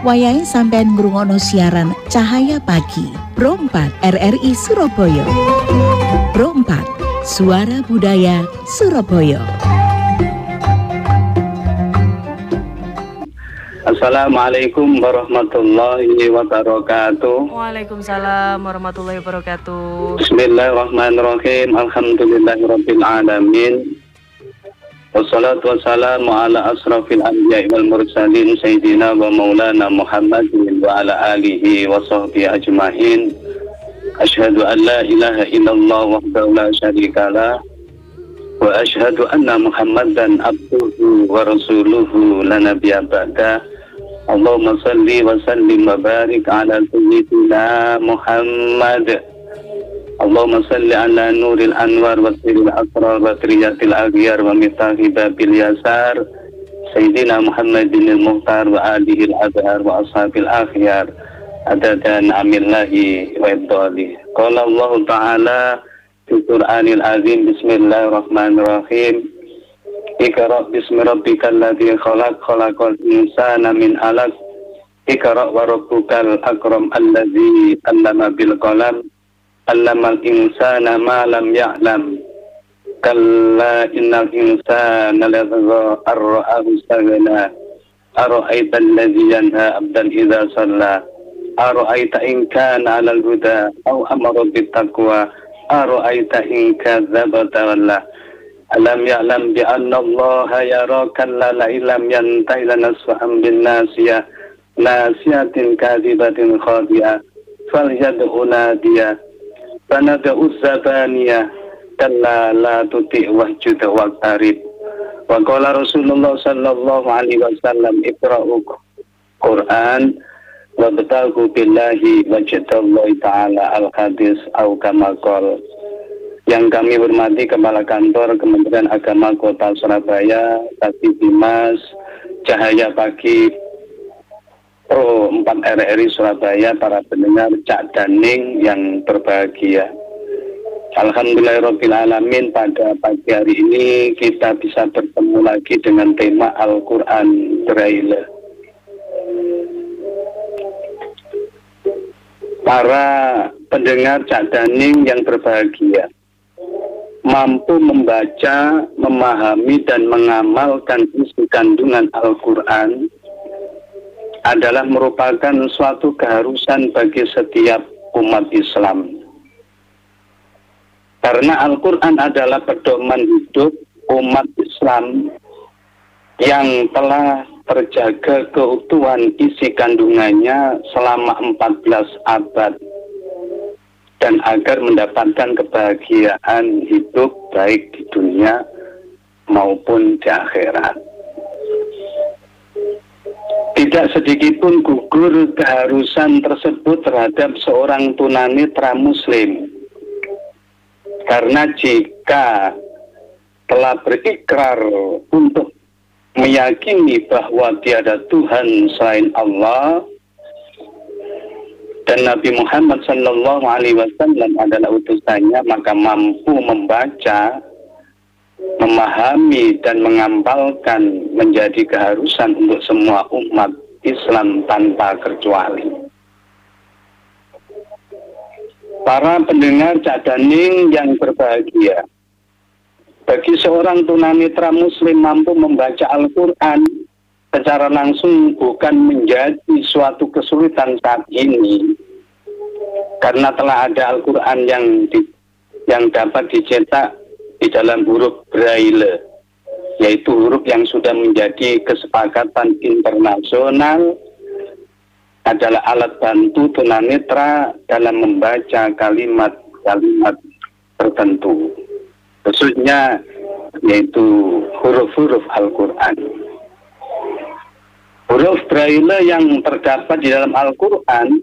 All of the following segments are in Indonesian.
wayahe sampean ngrungokno siaran Cahaya Pagi Pro 4 RRI Surabaya. Pro 4 Suara Budaya Surabaya. Assalamualaikum warahmatullahi wabarakatuh. Waalaikumsalam warahmatullahi wabarakatuh. Bismillahirrahmanirrahim. Alhamdulillahirabbil alamin. Wassalatu wassalamu ala asrafil anbiya'i wal mursalin sayyidina wa maulana Muhammadin wa ala alihi wa sahbihi ajmain. Asyhadu an la ilaha illallah wahdahu la syarikalah wa asyhadu anna Muhammadan abduhu wa rasuluhu la nabiyya ba'da. Allahumma salli wa sallim wa barik ala sayyidina Muhammad. Allahumma salli ala nuril anwar wa siril asrar wa triyatil aghyar wa mitahi babil yasar sayyidina Muhammadin al-muhtar wa alihi al-adhar wa ashabil akhyar adada na'amillahi wa ibdali. Qala Allah Ta'ala fi Qur'anil azim. Bismillahirrahmanirrahim. Iqra' bismi rabbikal ladzi khalaq, khalaqal insana min 'alaq. Iqra' wa rabbukal akram alladzi 'allama bil qalam, 'allamal insana ma lam ya'lam. Kalla innal insana ladza ar-ra'ahu istaghna. Ara'aita alladzi yanha 'abdan idza shalla. Ara'aita in kana 'alal huda aw amara bit taqwa. Ara'aita in kadzdzaba tawalla. Alam ya'lam bi anna Allah yara kalla la illam yantahi lanasfa'an bin nasiyah nasiyatin kadhibatin khadi'ah falyad'u nadiya fanad'u zabaniyah kalla la tuti' wahjud waqtarib. Wa qala Rasulullah sallallahu alaihi wasallam iqra'u Qur'an wa btaghu billahi wajdallahi ta'ala al-hadis au kama qala. Yang kami hormati Kepala Kantor Kementerian Agama Kota Surabaya, Kasih Dimas Cahaya Pagi Pro 4 RRI Surabaya, para pendengar Cak Daning yang berbahagia. Alhamdulillahirabbil alamin, pada pagi hari ini kita bisa bertemu lagi dengan tema Al-Quran Braille. Para pendengar Cak Daning yang berbahagia, mampu membaca, memahami, dan mengamalkan isi kandungan Al-Quran adalah merupakan suatu keharusan bagi setiap umat Islam. Karena Al-Quran adalah pedoman hidup umat Islam yang telah terjaga keutuhan isi kandungannya selama 14 abad. Dan agar mendapatkan kebahagiaan hidup baik di dunia maupun di akhirat. Tidak sedikit pun gugur keharusan tersebut terhadap seorang tunanetra muslim. Karena jika telah berikrar untuk meyakini bahwa tiada Tuhan selain Allah, dan Nabi Muhammad sallallahu alaihi wasallam adalah utusannya, maka mampu membaca, memahami, dan mengamalkan menjadi keharusan untuk semua umat Islam tanpa kecuali. Para pendengar Cak Daning yang berbahagia, bagi seorang tunanetra muslim mampu membaca Al-Quran secara langsung bukan menjadi suatu kesulitan saat ini, karena telah ada Al-Quran yang dapat dicetak di dalam huruf Braille, yaitu huruf yang sudah menjadi kesepakatan internasional, adalah alat bantu tunanetra dalam membaca kalimat-kalimat tertentu, khususnya yaitu huruf-huruf Al-Quran. Huruf Braille yang terdapat di dalam Al-Quran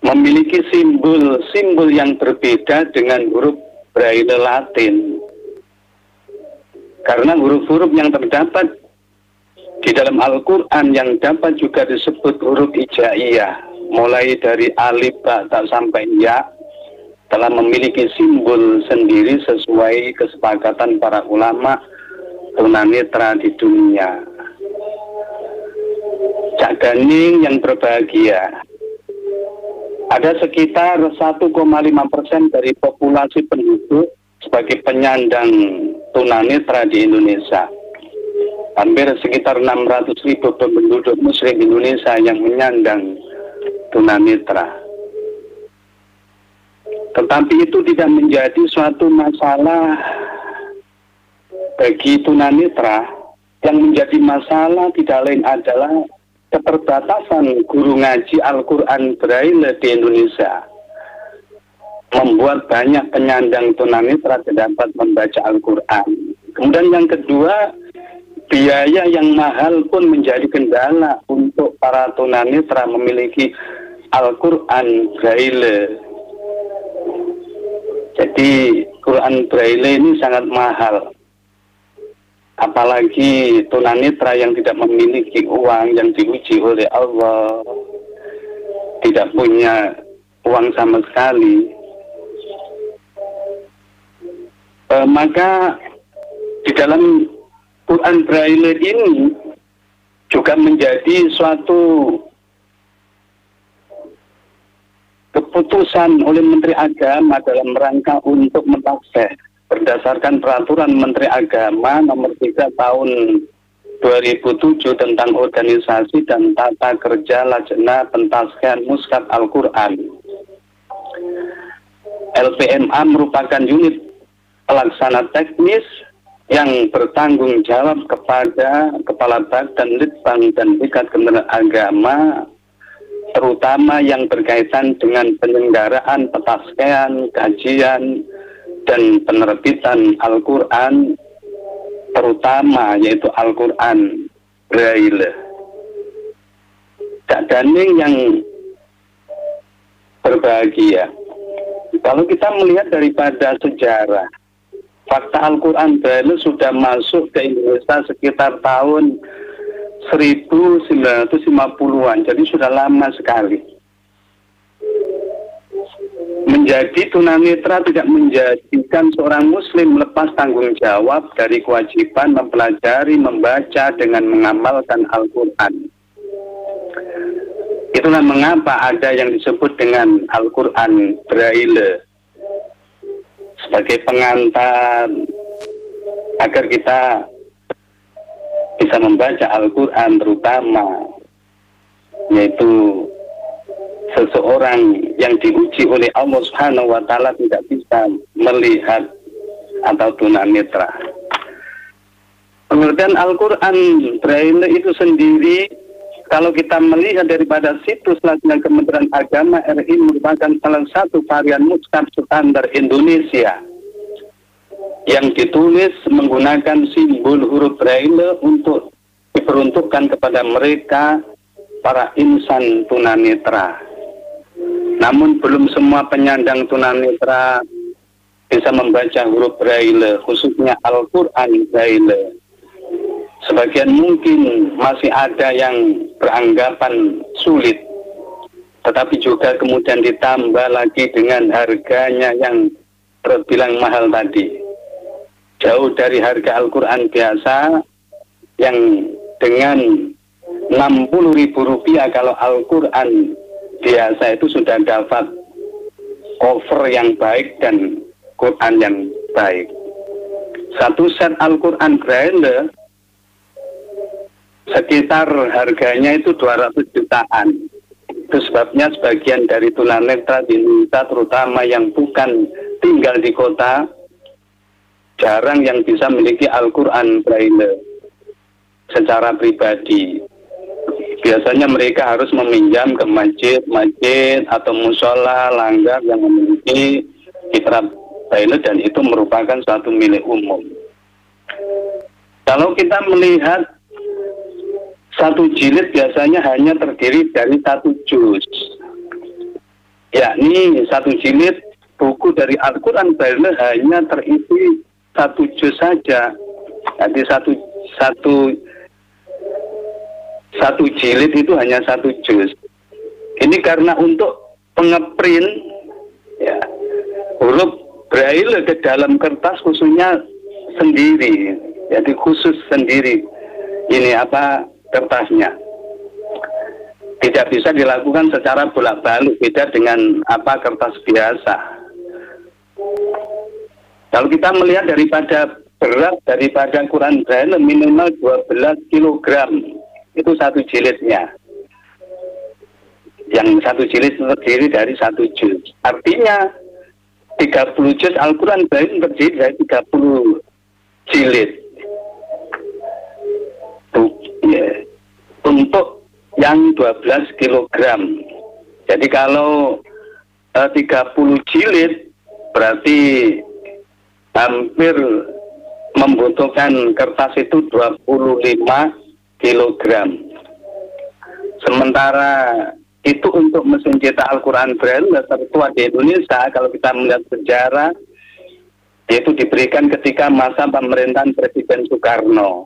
memiliki simbol-simbol yang berbeda dengan huruf Braille Latin. Karena huruf-huruf yang terdapat di dalam Al-Quran yang dapat juga disebut huruf hijaiyah, mulai dari alif, ba, ta, sampai ya, telah memiliki simbol sendiri sesuai kesepakatan para ulama tunanetra di dunia. Cak Daning yang berbahagia, ada sekitar 1,5% dari populasi penduduk sebagai penyandang tunanetra di Indonesia. Hampir sekitar 600.000 penduduk muslim Indonesia yang menyandang tunanetra. Tetapi itu tidak menjadi suatu masalah bagi tunanetra. Yang menjadi masalah tidak lain adalah keterbatasan guru ngaji Al-Quran Braille di Indonesia. Membuat banyak penyandang tunanetra tidak dapat membaca Al-Quran. Kemudian yang kedua, biaya yang mahal pun menjadi kendala untuk para tunanetra memiliki Al-Quran Braille. Jadi Quran Braille ini sangat mahal. Apalagi tunanetra yang tidak memiliki uang, yang diuji oleh Allah, tidak punya uang sama sekali. Maka di dalam Quran Braille ini juga menjadi suatu keputusan oleh Menteri Agama dalam rangka untuk mentafsir berdasarkan peraturan Menteri Agama nomor 3 tahun 2007 tentang organisasi dan tata kerja Lajnah Pentafsiran Mushaf Al-Quran. LPMA merupakan unit pelaksana teknis yang bertanggung jawab kepada Kepala Badan Litbang dan Tingkat Kementerian Agama, terutama yang berkaitan dengan penyelenggaraan pentafsiran, kajian, dan penerbitan Al-Quran, terutama yaitu Al-Quran Braille. Cak Daning yang berbahagia, kalau kita melihat daripada sejarah, fakta Al-Quran Braille sudah masuk ke Indonesia sekitar tahun 1950-an, jadi sudah lama sekali. Menjadi tunanetra tidak menjadikan seorang muslim melepas tanggung jawab dari kewajiban mempelajari, membaca, dengan mengamalkan Al-Quran. Itulah mengapa ada yang disebut dengan Al-Quran Braille sebagai pengantar agar kita bisa membaca Al-Quran, terutama yaitu seseorang yang diuji oleh Allah Subhanahu wa Ta'ala tidak bisa melihat atau tunanetra. Pengertian Al-Quran Braille itu sendiri, kalau kita melihat daripada situs Lajnah Kementerian Agama RI, merupakan salah satu varian mushaf standar Indonesia yang ditulis menggunakan simbol huruf Braille untuk diperuntukkan kepada mereka para insan tunanetra. Namun belum semua penyandang tunanetra bisa membaca huruf Braille, khususnya Al-Quran Braille. Sebagian mungkin masih ada yang beranggapan sulit, tetapi juga kemudian ditambah lagi dengan harganya yang terbilang mahal tadi. Jauh dari harga Al-Quran biasa yang dengan Rp60.000, kalau Al-Quran biasa itu sudah dapat cover yang baik dan Quran yang baik. Satu set Al-Quran Braille sekitar harganya itu 200 jutaan. Itu sebabnya sebagian dari tunanetra di Indonesia, terutama yang bukan tinggal di kota, jarang yang bisa memiliki Al-Quran Braille secara pribadi. Biasanya mereka harus meminjam ke masjid atau musola, langgar yang memiliki kitab Braille, dan itu merupakan suatu milik umum. Kalau kita melihat satu jilid biasanya hanya terdiri dari satu juz, yakni satu jilid buku dari Al-Quran Braille hanya terisi satu juz saja. Jadi satu jilid itu hanya satu juz. Ini karena untuk pengeprint ya, huruf Braille ke dalam kertas khususnya sendiri, jadi khusus sendiri ini kertasnya. Tidak bisa dilakukan secara bolak-balik, beda dengan kertas biasa. Kalau kita melihat berat daripada Quran Braille minimal 12 kg, itu satu jilidnya. Yang satu jilid terdiri dari 1 juz. Artinya 30 juz Al-Quran Braille terdiri dari 30 jilid. Untuk yang 12 kg. Jadi kalau 30 jilid berarti hampir membutuhkan kertas itu 25 kg. Sementara itu untuk mesin cetak Al-Quran Braille tertua di Indonesia, kalau kita melihat sejarah, yaitu diberikan ketika masa pemerintahan Presiden Soekarno.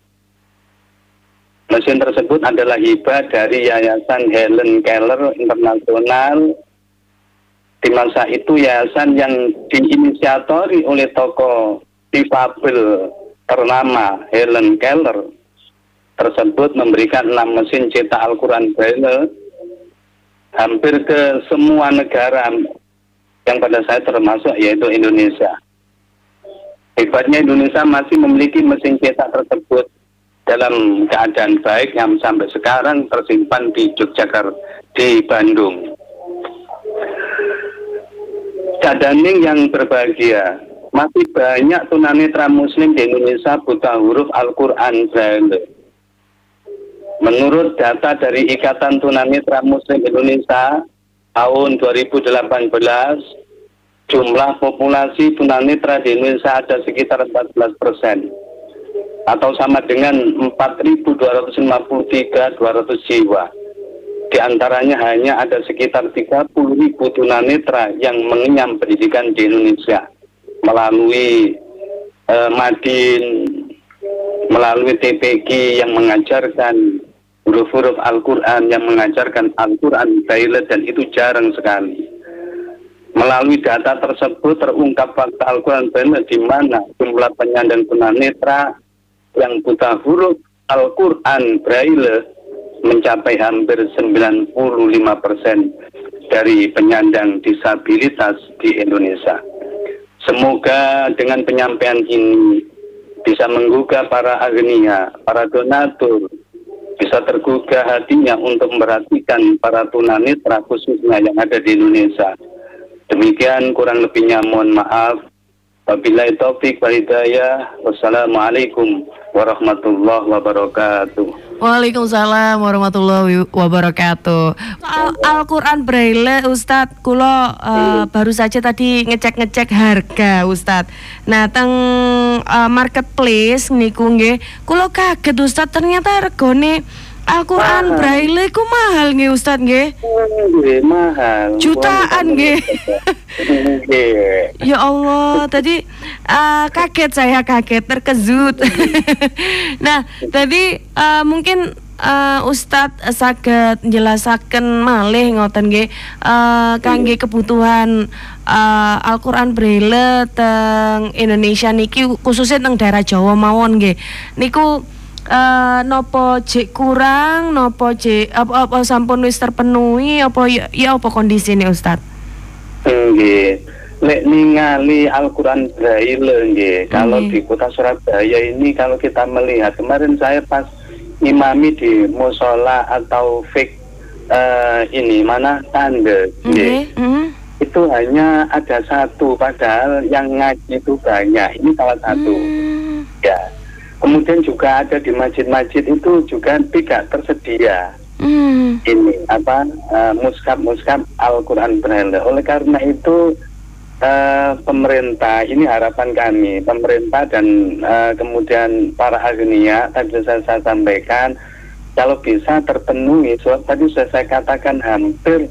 Mesin tersebut adalah hibah dari Yayasan Helen Keller Internasional. Di masa itu yayasan yang diinisiatori oleh tokoh difabel ternama Helen Keller tersebut memberikan 6 mesin cetak Al-Quran Braille hampir ke semua negara yang pada saya termasuk, yaitu Indonesia. Hebatnya Indonesia masih memiliki mesin cetak tersebut dalam keadaan baik yang sampai sekarang tersimpan di Yogyakarta, di Bandung. Cadaning yang berbahagia, masih banyak tunanetra muslim di Indonesia buta huruf Al-Quran Braille. Menurut data dari Ikatan Tunanetra Muslim Indonesia tahun 2018, jumlah populasi tunanetra di Indonesia ada sekitar 14%. Atau sama dengan 4.253.200 jiwa. Di antaranya hanya ada sekitar 30.000 tunanetra yang mengenyam pendidikan di Indonesia melalui Madin, melalui TPQ yang mengajarkan huruf-huruf Al-Quran, yang mengajarkan Al-Quran Braille, dan itu jarang sekali. Melalui data tersebut terungkap fakta Al-Quran Braille di mana jumlah penyandang tunanetra yang buta huruf Al-Quran Braille mencapai hampir 95% dari penyandang disabilitas di Indonesia. Semoga dengan penyampaian ini bisa menggugah para agnia, para donatur, bisa tergugah hatinya untuk memperhatikan para tunanetra khususnya yang ada di Indonesia. Demikian kurang lebihnya mohon maaf. Wabillahi taufik wal hidayah. Wassalamualaikum warahmatullahi wabarakatuh. Waalaikumsalam warahmatullahi wabarakatuh. Al-Quran Braille Ustadz, kulo baru saja tadi ngecek harga Ustadz. Nah, teng marketplace niku nggih, kulo kaget Ustadz, ternyata regane Al-Quran Braille ku mahal nggih Ustadz nggih. Mahal. Jutaan nggih. Ya Allah, tadi saya kaget terkejut. Nah, tadi mungkin Ustadz saged njelasaken malih ngoten nggih kangge kebutuhan Al-Quran Braille teng Indonesia niki, khususnya teng daerah Jawa mawon nggih. Niku nopo jek kurang, nopo jek apa sampun wis terpenuhi, apa ya apa kondisine Ustadz? Nggih. Lek ningali Al-Quran Braille nggih, kalau di kota Surabaya ini kalau kita melihat, kemarin saya pas imami di musola atau fik ini mana tanda nggih. Itu hanya ada satu, padahal yang ngaji itu banyak. Ini salah satu. Ya. Kemudian juga ada di masjid-masjid itu juga tidak tersedia ini mushaf Al-Quran Braille. Oleh karena itu pemerintah, ini harapan kami, pemerintah dan kemudian para agnia, tadi saya sampaikan, kalau bisa terpenuhi, tadi sudah saya katakan hampir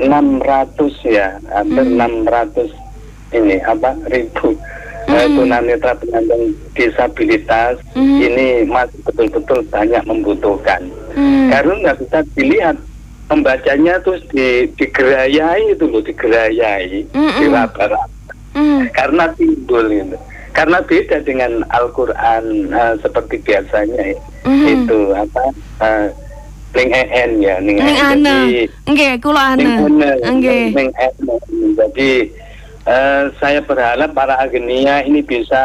600 ya, hampir 600 ini ribu tunanetra penyandang disabilitas ini masih betul-betul banyak membutuhkan. Karena nggak bisa dilihat pembacanya terus digerayai itu loh, digerayai, diraba-raba. Karena timbul itu. Karena beda dengan Al-Quran seperti biasanya itu ning ya, ning ana. Nggih, kula ana. Nggih. Ning Jadi saya berharap para agenia ini bisa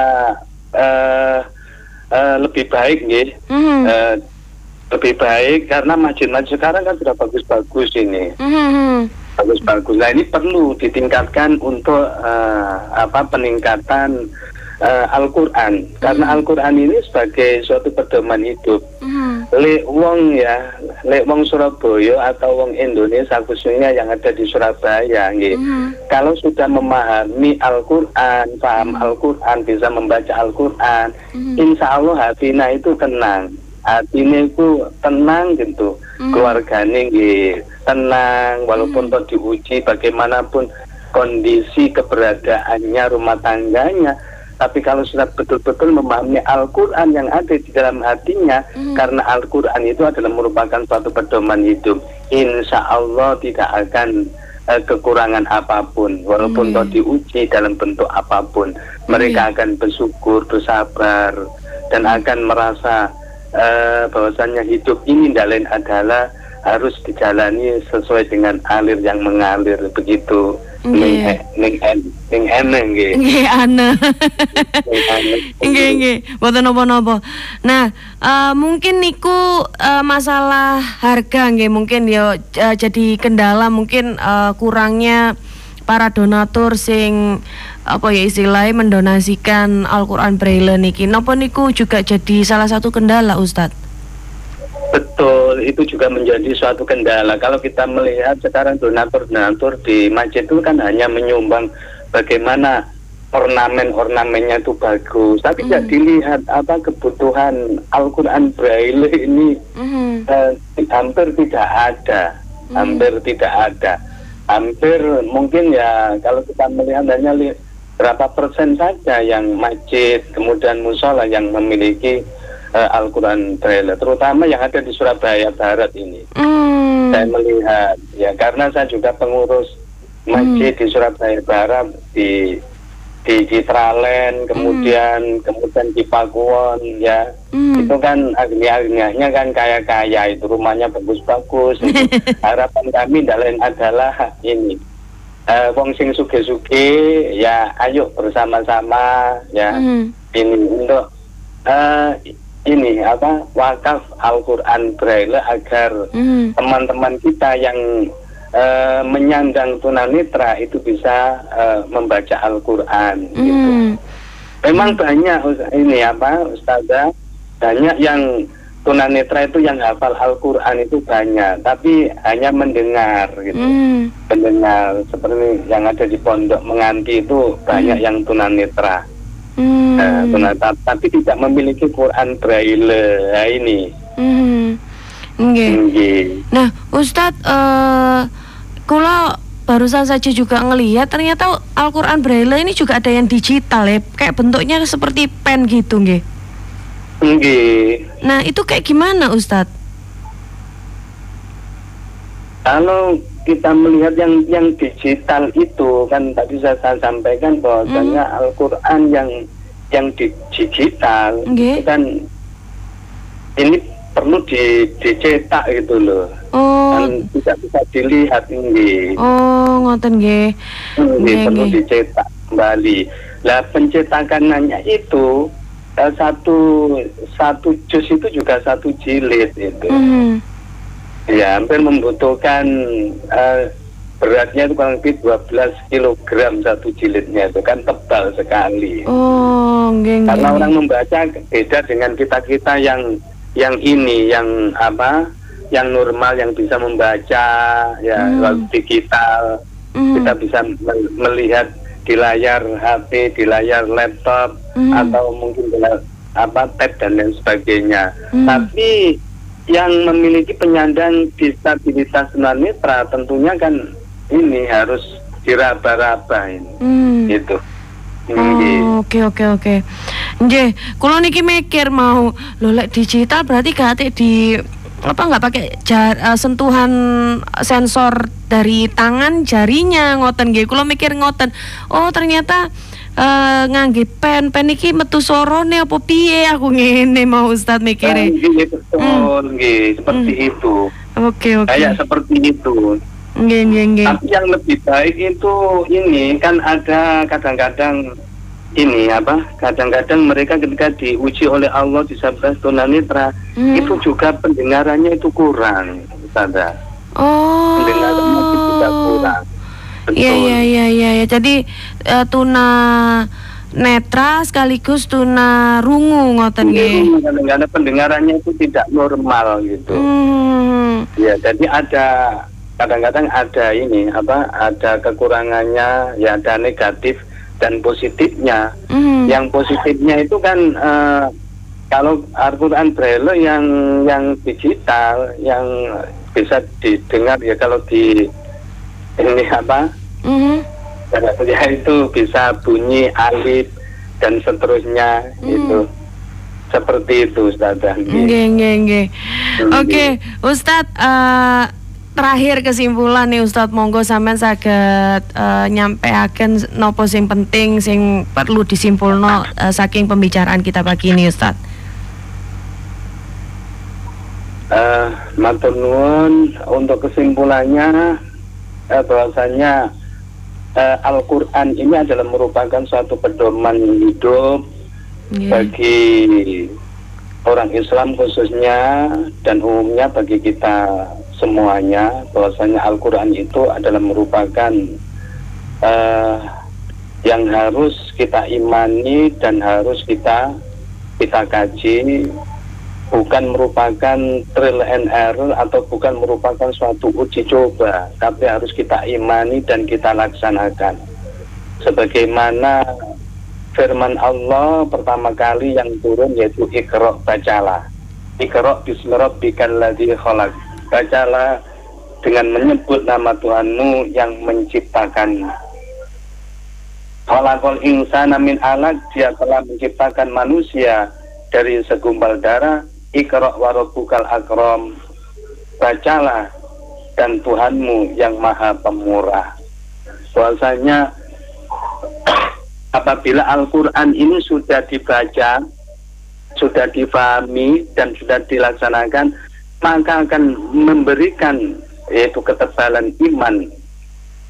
lebih baik nggih. Lebih baik karena masjid-masjid sekarang kan sudah bagus-bagus ini. Bagus-bagus. Nah, ini perlu ditingkatkan untuk peningkatan Al-Quran, karena Al-Quran ini sebagai suatu pedoman hidup. Lek wong Surabaya atau wong Indonesia khususnya yang ada di Surabaya, kalau sudah memahami Al-Quran, paham Al-Quran, bisa membaca Al-Quran, insya Allah hatinya itu tenang. Hatinya itu tenang gitu, keluarganya tenang, walaupun toh diuji bagaimanapun kondisi keberadaannya, rumah tangganya. Tapi kalau sudah betul-betul memahami Al-Quran yang ada di dalam hatinya, karena Al-Quran itu adalah merupakan suatu pedoman hidup, insya Allah tidak akan kekurangan apapun, walaupun toh diuji dalam bentuk apapun. Mereka akan bersyukur, bersabar, dan akan merasa bahwasanya hidup ini tidak lain adalah harus dijalani sesuai dengan alir yang mengalir, begitu. Ning ana nggih. Nggih ana. Nggih. Mboten napa-napa. Nah, mungkin niku masalah harga nggih mungkin ya jadi kendala, mungkin kurangnya para donatur sing apa ya istilahnya mendonasikan Al-Quran Braille niki. Napa niku juga jadi salah satu kendala, Ustadz? Betul, itu juga menjadi suatu kendala. Kalau kita melihat sekarang donatur-donatur di masjid itu kan hanya menyumbang bagaimana ornamen-ornamennya itu bagus, tapi tidak dilihat apa kebutuhan Al-Quran Braille ini hampir tidak ada, hampir mungkin ya kalau kita melihat hanya berapa persen saja yang masjid, kemudian musola yang memiliki Al-Quran Braille, terutama yang ada di Surabaya Barat ini. Saya melihat ya, karena saya juga pengurus masjid di Surabaya Barat, di Citraland, kemudian di Pakuwon ya. Itu kan agnia-agnianya kan kaya-kaya, itu rumahnya bagus-bagus. Harapan kami lain adalah ini, wong sing suge-suge ya ayo bersama-sama ya ini untuk ini wakaf Al-Quran Braille agar teman-teman kita yang menyandang tunanetra itu bisa membaca Al-Quran gitu. Memang banyak ini Ustazah, banyak yang tunanetra itu yang hafal Al-Quran itu banyak, tapi hanya mendengar gitu. Mendengar seperti yang ada di Pondok Menganti itu banyak yang tunanetra. Tapi tidak memiliki Quran Braille. Nah, ini. Nah, Ustadz, kula barusan saja juga ngelihat ternyata Al-Quran Braille ini juga ada yang digital ya, kayak bentuknya seperti pen gitu, nggih. Nah, itu kayak gimana, Ustadz? Kalau kita melihat yang digital itu kan tadi saya sampaikan bahwasanya Al-Quran yang digital itu kan ini perlu dicetak gitu loh. Dan tidak bisa dilihat ini. Ngoten nggih. Perlu dicetak kembali. Lah pencetakannya itu satu juz itu juga satu jilid itu. Ya, hampir membutuhkan beratnya itu kurang lebih 12 kg satu jilidnya, itu kan tebal sekali. Karena orang membaca beda dengan kita yang ini, yang normal, yang bisa membaca ya digital. Kita bisa melihat di layar HP, di layar laptop, atau mungkin tab dan lain sebagainya. Tapi yang memiliki penyandang disabilitas tunanetra tentunya kan ini harus diraba-raba ini. Gitu. Oke. Nggih, kula niki mikir mau lek digital berarti gak di nggak pakai sentuhan sensor dari tangan jarinya ngoten nggih. Kula mikir ngoten. Oh, ternyata ngangge pen iki metu sorone apa piye aku ngene mau Ustaz mikire. Nggih betul nggih seperti itu. Oke. Kayak seperti itu. Nggih. Tapi yang lebih baik itu ini kan ada kadang-kadang ini kadang-kadang mereka ketika diuji oleh Allah di 11 tunanetra itu juga pendengarannya itu kurang, Ustaz. Pendengarannya itu juga kurang. Iya. Jadi tuna netra sekaligus tuna rungu ngoten nggih. Kadang-kadang pendengarannya itu tidak normal gitu. Ya, jadi kadang-kadang ada ini ada kekurangannya, ya ada negatif dan positifnya. Yang positifnya itu kan kalau Al-Quran Braille yang digital yang bisa didengar ya kalau di ini ya itu bisa bunyi alif dan seterusnya itu seperti itu Ustaz. Nggih. Oke, Ustadz, terakhir kesimpulan nih Ustadz, monggo sampean saged nyampeaken nopo sing penting sing perlu disimpulno saking pembicaraan kita pagi ini Ustadz. Matur nuwun, untuk kesimpulannya bahwasanya Al-Quran ini adalah merupakan suatu pedoman hidup bagi orang Islam khususnya dan umumnya bagi kita semuanya, bahwasanya Al-Quran itu adalah merupakan yang harus kita imani dan harus kita kaji, bukan merupakan trial and error atau bukan merupakan suatu uji coba, tapi harus kita imani dan kita laksanakan sebagaimana firman Allah pertama kali yang turun, yaitu Iqra, bacalah. Iqra bismi rabbikal ladzi khalaq. Bacalah dengan menyebut nama Tuhanmu yang menciptakan. Khalaqal insana min 'alaq, dia telah menciptakan manusia dari segumpal darah. Iqra wa rabbukal akram. Bacalah dan Tuhanmu yang maha pemurah. Bahwasanya apabila Al-Quran ini sudah dibaca, sudah difahami dan sudah dilaksanakan, maka akan memberikan yaitu ketebalan iman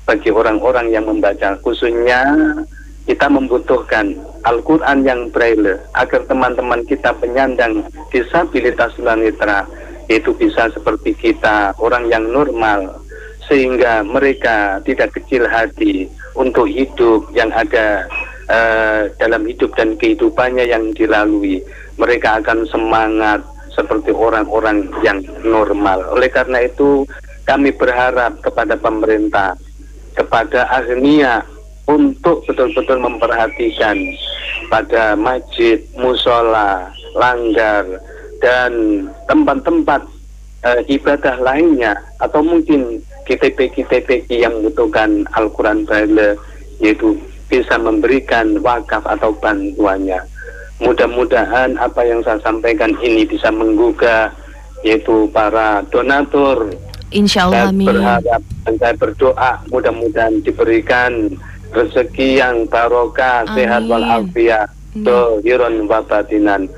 bagi orang-orang yang membaca. Khususnya kita membutuhkan Al-Quran yang Braille agar teman-teman kita penyandang disabilitas tunanetra itu bisa seperti kita, orang yang normal, sehingga mereka tidak kecil hati untuk hidup yang ada dalam hidup dan kehidupannya yang dilalui. Mereka akan semangat seperti orang-orang yang normal. Oleh karena itu kami berharap kepada pemerintah, kepada ahlinya, untuk betul-betul memperhatikan pada masjid, musola, langgar, dan tempat-tempat ibadah lainnya, atau mungkin KTP yang membutuhkan Al-Quran Braille, yaitu bisa memberikan wakaf atau bantuannya. Mudah-mudahan apa yang saya sampaikan ini bisa menggugah yaitu para donatur. Insyaallah, amin. Saya berharap dan saya berdoa mudah-mudahan diberikan rezeki yang barokah, sehat walafiat, dohiron wa batinan.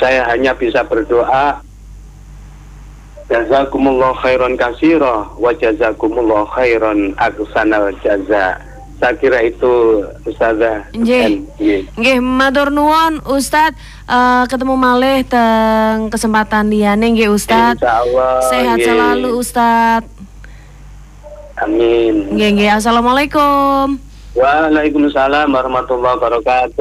Saya hanya bisa berdoa, jazakumullah khairan katsira wa jazakumullah khairan aksanal jaza. Saya kira itu Ustazah. Nggih, matur nuwun Ustaz. Ketemu malih teng kesempatan liyane nggih Ustaz. Insyaallah. Sehat selalu Ustaz. Amin. Nggih. Assalamualaikum. Waalaikumsalam warahmatullahi wabarakatuh.